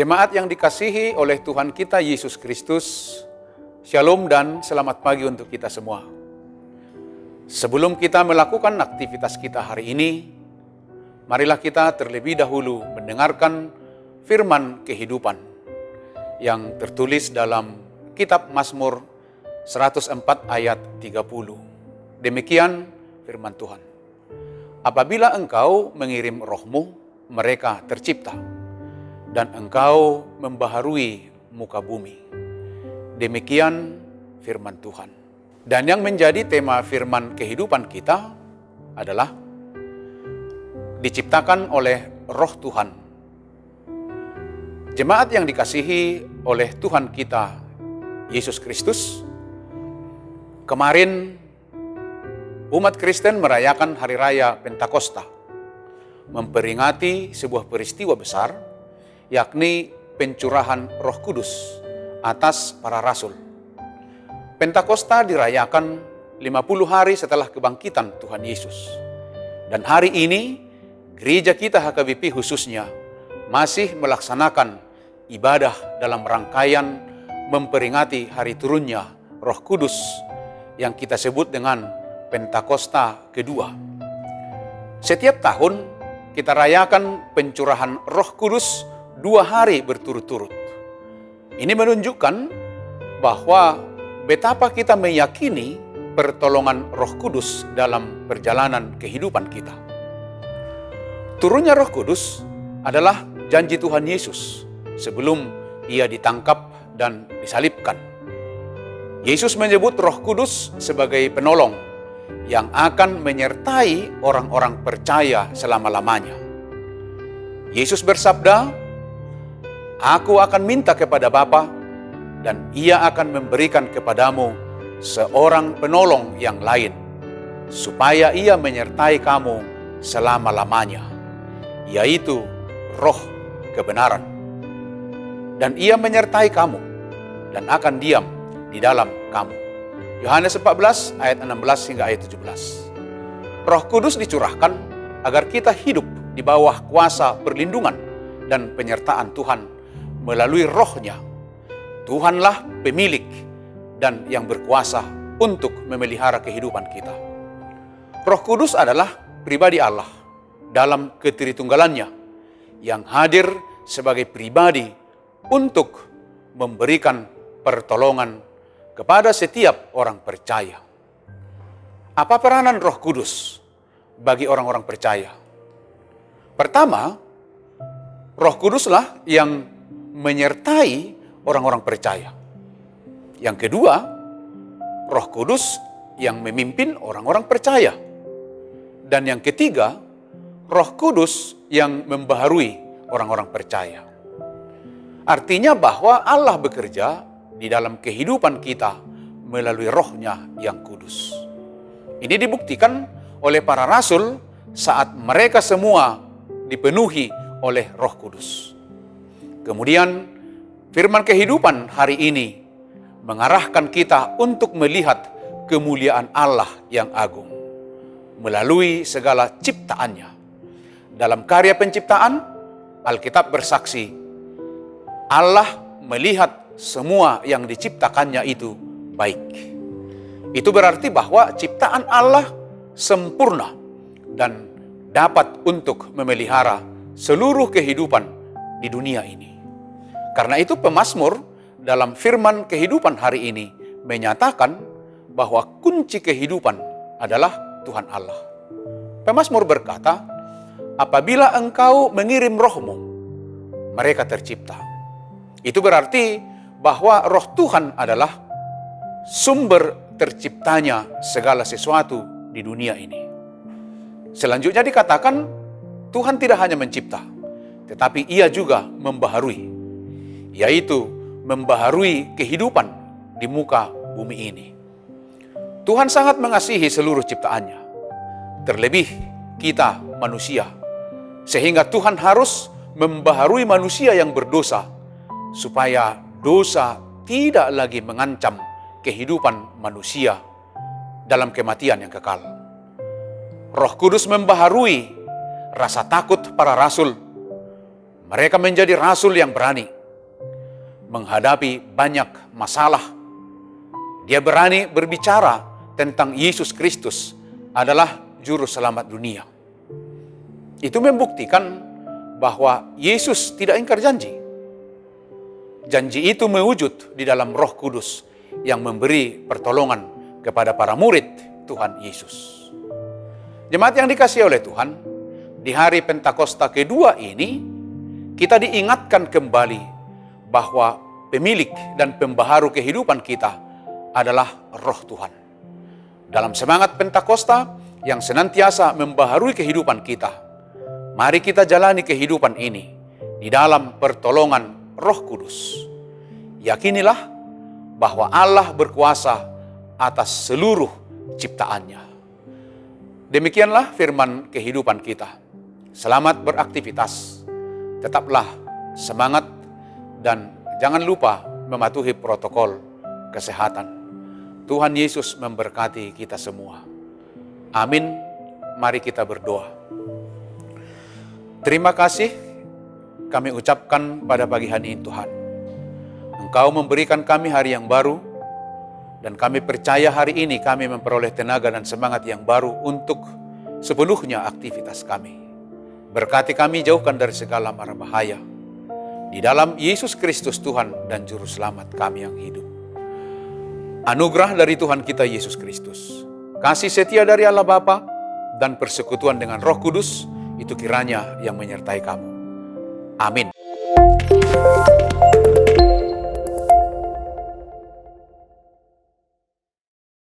Jemaat yang dikasihi oleh Tuhan kita Yesus Kristus, Shalom dan selamat pagi untuk kita semua. Sebelum kita melakukan aktivitas kita hari ini, marilah kita terlebih dahulu mendengarkan firman kehidupan yang tertulis dalam kitab Mazmur 104 ayat 30. Demikian firman Tuhan. Apabila engkau mengirim rohmu, mereka tercipta, dan engkau membaharui muka bumi. Demikian firman Tuhan. Dan yang menjadi tema firman kehidupan kita adalah diciptakan oleh Roh Tuhan. Jemaat yang dikasihi oleh Tuhan kita Yesus Kristus, kemarin umat Kristen merayakan Hari Raya Pentakosta, memperingati sebuah peristiwa besar, yakni pencurahan Roh Kudus atas para rasul. Pentakosta dirayakan 50 hari setelah kebangkitan Tuhan Yesus. Dan hari ini, gereja kita HKBP khususnya masih melaksanakan ibadah dalam rangkaian memperingati hari turunnya Roh Kudus yang kita sebut dengan Pentakosta kedua. Setiap tahun kita rayakan pencurahan Roh Kudus 2 hari berturut-turut. Ini menunjukkan bahwa betapa kita meyakini pertolongan Roh Kudus dalam perjalanan kehidupan kita. Turunnya Roh Kudus adalah janji Tuhan Yesus sebelum ia ditangkap dan disalibkan. Yesus menyebut Roh Kudus sebagai penolong yang akan menyertai orang-orang percaya selama-lamanya. Yesus bersabda, "Aku akan minta kepada Bapa, dan Ia akan memberikan kepadamu seorang penolong yang lain, supaya Ia menyertai kamu selama-lamanya, yaitu Roh kebenaran. Dan Ia menyertai kamu, dan akan diam di dalam kamu." Yohanes 14 ayat 16 hingga ayat 17. Roh Kudus dicurahkan agar kita hidup di bawah kuasa perlindungan dan penyertaan Tuhan melalui Roh-Nya. Tuhanlah pemilik dan yang berkuasa untuk memelihara kehidupan kita. Roh Kudus adalah pribadi Allah dalam ketritunggalannya yang hadir sebagai pribadi untuk memberikan pertolongan kepada setiap orang percaya. Apa peranan Roh Kudus bagi orang-orang percaya? Pertama, Roh Kuduslah yang menyertai orang-orang percaya. Yang kedua, Roh Kudus yang memimpin orang-orang percaya. Dan yang ketiga, Roh Kudus yang membaharui orang-orang percaya. Artinya bahwa Allah bekerja di dalam kehidupan kita melalui Roh-Nya yang kudus. Ini dibuktikan oleh para rasul saat mereka semua dipenuhi oleh Roh Kudus. Kemudian firman kehidupan hari ini mengarahkan kita untuk melihat kemuliaan Allah yang agung melalui segala ciptaannya. Dalam karya penciptaan, Alkitab bersaksi, Allah melihat semua yang diciptakannya itu baik. Itu berarti bahwa ciptaan Allah sempurna dan dapat untuk memelihara seluruh kehidupan di dunia ini. Karena itu pemazmur dalam firman kehidupan hari ini menyatakan bahwa kunci kehidupan adalah Tuhan Allah. Pemazmur berkata, "Apabila engkau mengirim rohmu, mereka tercipta." Itu berarti bahwa Roh Tuhan adalah sumber terciptanya segala sesuatu di dunia ini. Selanjutnya dikatakan, Tuhan tidak hanya mencipta, tetapi Ia juga membaharui, yaitu membaharui kehidupan di muka bumi ini. Tuhan sangat mengasihi seluruh ciptaannya, terlebih kita manusia, sehingga Tuhan harus membaharui manusia yang berdosa, supaya dosa tidak lagi mengancam kehidupan manusia dalam kematian yang kekal. Roh Kudus membaharui rasa takut para rasul, Mereka menjadi rasul yang berani menghadapi banyak masalah. Dia berani berbicara tentang Yesus Kristus adalah juru selamat dunia. Itu membuktikan bahwa Yesus tidak ingkar janji. Janji itu mewujud di dalam Roh Kudus yang memberi pertolongan kepada para murid Tuhan Yesus. Jemaat yang dikasihi oleh Tuhan, di hari Pentakosta kedua ini, kita diingatkan kembali bahwa pemilik dan pembaharu kehidupan kita adalah Roh Tuhan. Dalam semangat Pentakosta yang senantiasa membaharui kehidupan kita, mari kita jalani kehidupan ini di dalam pertolongan Roh Kudus. Yakinilah bahwa Allah berkuasa atas seluruh ciptaannya. Demikianlah firman kehidupan kita. Selamat beraktivitas. Tetaplah semangat dan jangan lupa mematuhi protokol kesehatan. Tuhan Yesus memberkati kita semua. Amin. Mari kita berdoa. Terima kasih kami ucapkan pada pagi hari ini Tuhan. Engkau memberikan kami hari yang baru, dan kami percaya hari ini kami memperoleh tenaga dan semangat yang baru untuk sepenuhnya aktivitas kami. Berkati kami, jauhkan dari segala mara bahaya. Di dalam Yesus Kristus Tuhan dan Juru Selamat kami yang hidup. Anugerah dari Tuhan kita Yesus Kristus, kasih setia dari Allah Bapa, dan persekutuan dengan Roh Kudus, itu kiranya yang menyertai kamu. Amin.